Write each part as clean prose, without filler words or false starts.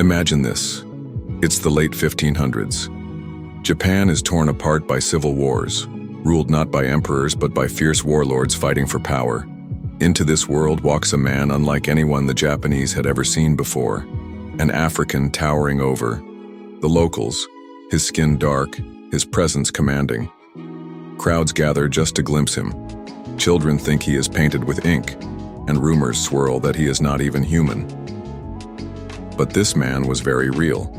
Imagine this. It's the late 1500s. Japan is torn apart by civil wars, ruled not by emperors but by fierce warlords fighting for power. Into this world walks a man unlike anyone the Japanese had ever seen before, an African towering over the locals, his skin dark, his presence commanding. Crowds gather just to glimpse him. Children think he is painted with ink, and rumors swirl that he is not even human. But this man was very real.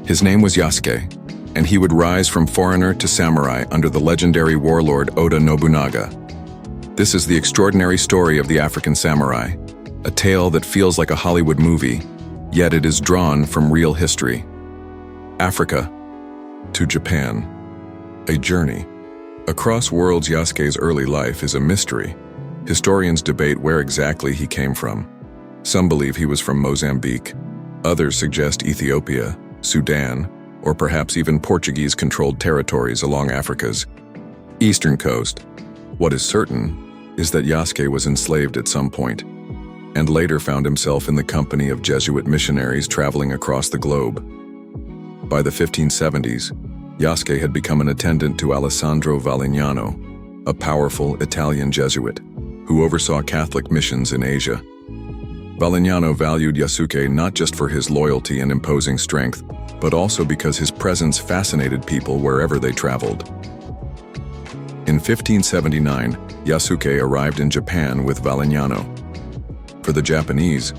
His name was Yasuke, and he would rise from foreigner to samurai under the legendary warlord Oda Nobunaga. This is the extraordinary story of the African samurai, a tale that feels like a Hollywood movie, yet it is drawn from real history. Africa to Japan, a journey. Across worlds, Yasuke's early life is a mystery. Historians debate where exactly he came from. Some believe he was from Mozambique, others suggest Ethiopia, Sudan, or perhaps even Portuguese-controlled territories along Africa's eastern coast. What is certain is that Yasuke was enslaved at some point, and later found himself in the company of Jesuit missionaries traveling across the globe. By the 1570s, Yasuke had become an attendant to Alessandro Valignano, a powerful Italian Jesuit, who oversaw Catholic missions in Asia. Valignano valued Yasuke not just for his loyalty and imposing strength, but also because his presence fascinated people wherever they traveled. In 1579, Yasuke arrived in Japan with Valignano. For the Japanese,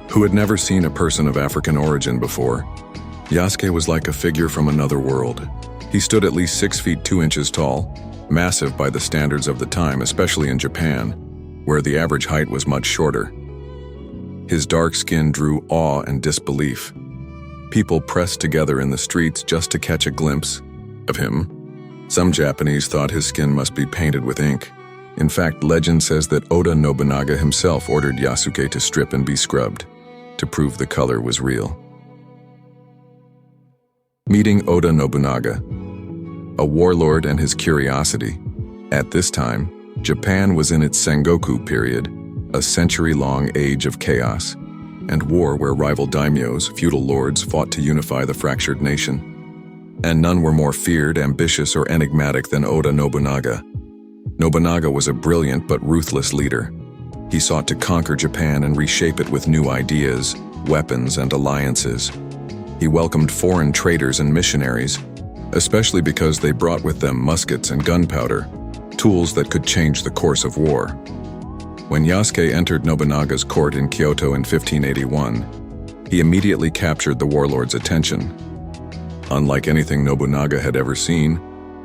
who had never seen a person of African origin before, Yasuke was like a figure from another world. He stood at least 6 feet 2 inches tall, massive by the standards of the time, especially in Japan, where the average height was much shorter. His dark skin drew awe and disbelief. People pressed together in the streets just to catch a glimpse of him. Some Japanese thought his skin must be painted with ink. In fact, legend says that Oda Nobunaga himself ordered Yasuke to strip and be scrubbed, to prove the color was real. Meeting Oda Nobunaga, a warlord and his curiosity. At this time, Japan was in its Sengoku period, a century-long age of chaos and war where rival daimyos, feudal lords, fought to unify the fractured nation. And none were more feared, ambitious, or enigmatic than Oda Nobunaga. Nobunaga was a brilliant but ruthless leader. He sought to conquer Japan and reshape it with new ideas, weapons, and alliances. He welcomed foreign traders and missionaries, especially because they brought with them muskets and gunpowder, tools that could change the course of war. When Yasuke entered Nobunaga's court in Kyoto in 1581, he immediately captured the warlord's attention. Unlike anything Nobunaga had ever seen,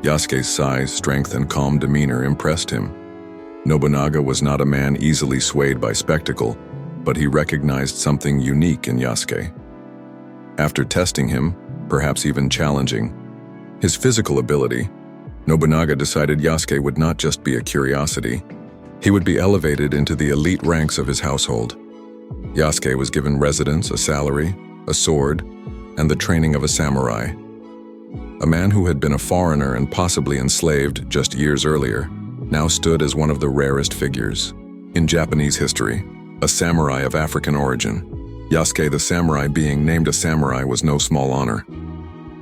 Yasuke's size, strength, and calm demeanor impressed him. Nobunaga was not a man easily swayed by spectacle, but he recognized something unique in Yasuke. After testing him, perhaps even challenging his physical ability, Nobunaga decided Yasuke would not just be a curiosity. He would be elevated into the elite ranks of his household. Yasuke was given residence, a salary, a sword, and the training of a samurai. A man who had been a foreigner and possibly enslaved just years earlier now stood as one of the rarest figures in Japanese history, a samurai of African origin. Yasuke the samurai being named a samurai was no small honor.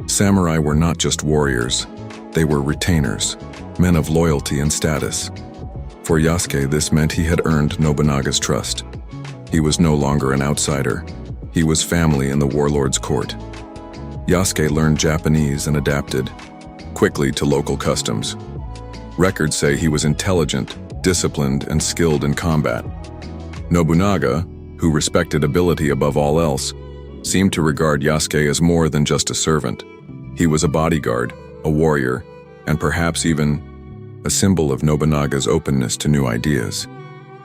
Samurai were not just warriors, they were retainers, men of loyalty and status. For Yasuke, this meant he had earned Nobunaga's trust. He was no longer an outsider. He was family in the warlord's court. Yasuke learned Japanese and adapted quickly to local customs. Records say he was intelligent, disciplined, and skilled in combat. Nobunaga, who respected ability above all else, seemed to regard Yasuke as more than just a servant. He was a bodyguard, a warrior, and perhaps even a symbol of Nobunaga's openness to new ideas.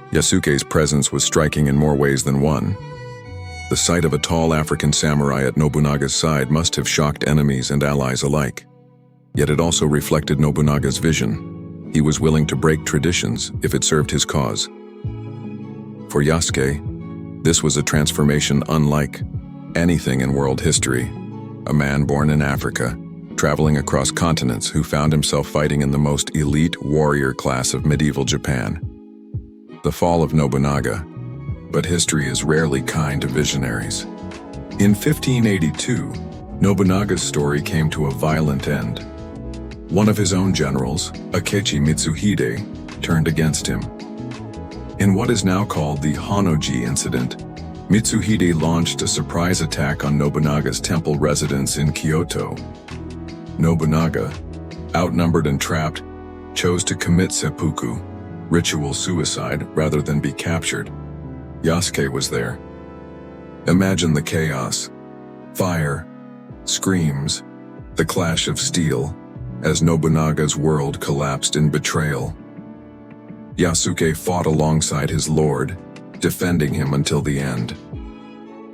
Yasuke's presence was striking in more ways than one. The sight of a tall African samurai at Nobunaga's side must have shocked enemies and allies alike. Yet it also reflected Nobunaga's vision. He was willing to break traditions if it served his cause. For Yasuke, this was a transformation unlike anything in world history. A man born in Africa, traveling across continents, who found himself fighting in the most elite warrior class of medieval Japan. The fall of Nobunaga. But history is rarely kind to visionaries. In 1582, Nobunaga's story came to a violent end. One of his own generals, Akechi Mitsuhide, turned against him. In what is now called the Honnoji incident, Mitsuhide launched a surprise attack on Nobunaga's temple residence in Kyoto. Nobunaga, outnumbered and trapped, chose to commit seppuku, ritual suicide, rather than be captured. Yasuke was there. Imagine the chaos. Fire, screams, the clash of steel, as Nobunaga's world collapsed in betrayal. Yasuke fought alongside his lord, defending him until the end.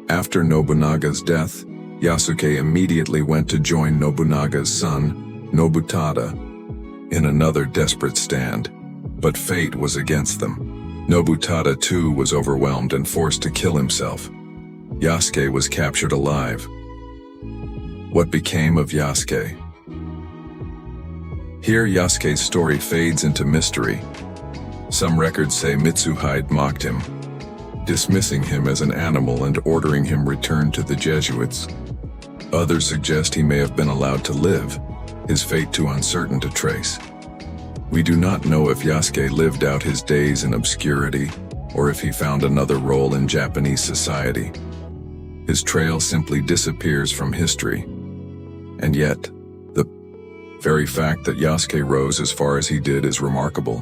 After Nobunaga's death, Yasuke immediately went to join Nobunaga's son, Nobutada, in another desperate stand, but fate was against them. Nobutada too was overwhelmed and forced to kill himself. Yasuke was captured alive. What became of Yasuke? Here Yasuke's story fades into mystery. Some records say Mitsuhide mocked him, dismissing him as an animal and ordering him returned to the Jesuits. Others suggest he may have been allowed to live, his fate too uncertain to trace. We do not know if Yasuke lived out his days in obscurity or if he found another role in Japanese society. His trail simply disappears from history. And yet, the very fact that Yasuke rose as far as he did is remarkable.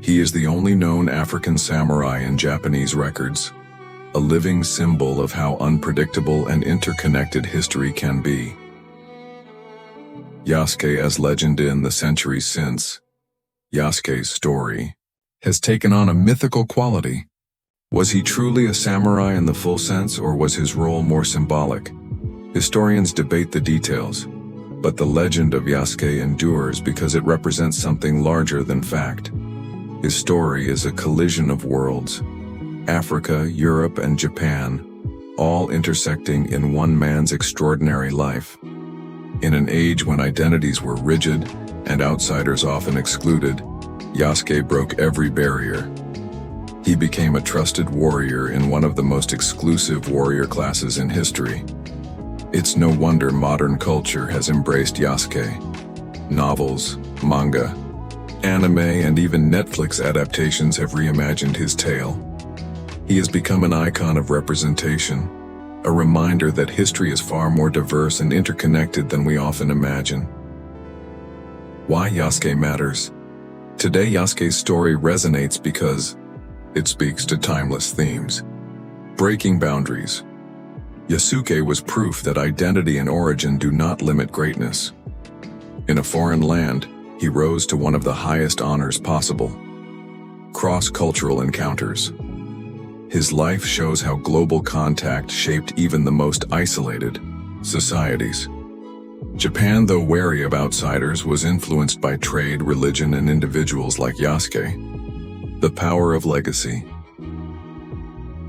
He is the only known African samurai in Japanese records, a living symbol of how unpredictable and interconnected history can be. Yasuke as legend in the centuries since, Yasuke's story has taken on a mythical quality. Was he truly a samurai in the full sense, or was his role more symbolic? Historians debate the details, but the legend of Yasuke endures because it represents something larger than fact. His story is a collision of worlds, Africa, Europe, and Japan, all intersecting in one man's extraordinary life. In an age when identities were rigid and outsiders often excluded, Yasuke broke every barrier. He became a trusted warrior in one of the most exclusive warrior classes in history. It's no wonder modern culture has embraced Yasuke. Novels, manga, anime, and even Netflix adaptations have reimagined his tale. He has become an icon of representation, a reminder that history is far more diverse and interconnected than we often imagine. Why Yasuke matters? Today, Yasuke's story resonates because it speaks to timeless themes. Breaking boundaries. Yasuke was proof that identity and origin do not limit greatness. In a foreign land, he rose to one of the highest honors possible: cross-cultural encounters. His life shows how global contact shaped even the most isolated societies. Japan, though wary of outsiders, was influenced by trade, religion, and individuals like Yasuke. The power of legacy.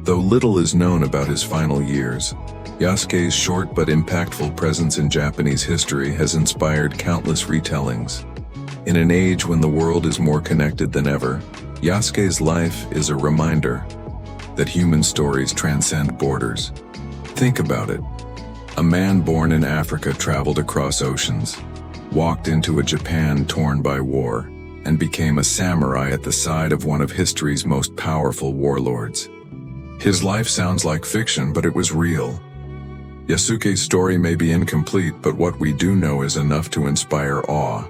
Though little is known about his final years, Yasuke's short but impactful presence in Japanese history has inspired countless retellings. In an age when the world is more connected than ever, Yasuke's life is a reminder that human stories transcend borders. Think about it. A man born in Africa traveled across oceans, walked into a Japan torn by war, and became a samurai at the side of one of history's most powerful warlords. His life sounds like fiction, but it was real. Yasuke's story may be incomplete, but what we do know is enough to inspire awe.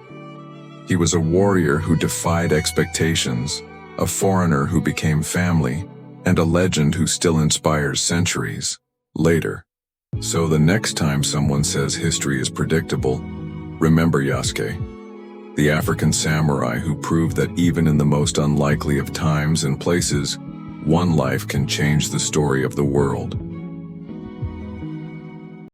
He was a warrior who defied expectations, a foreigner who became family, and a legend who still inspires centuries later. So the next time someone says history is predictable, remember Yasuke, the African samurai who proved that even in the most unlikely of times and places, one life can change the story of the world.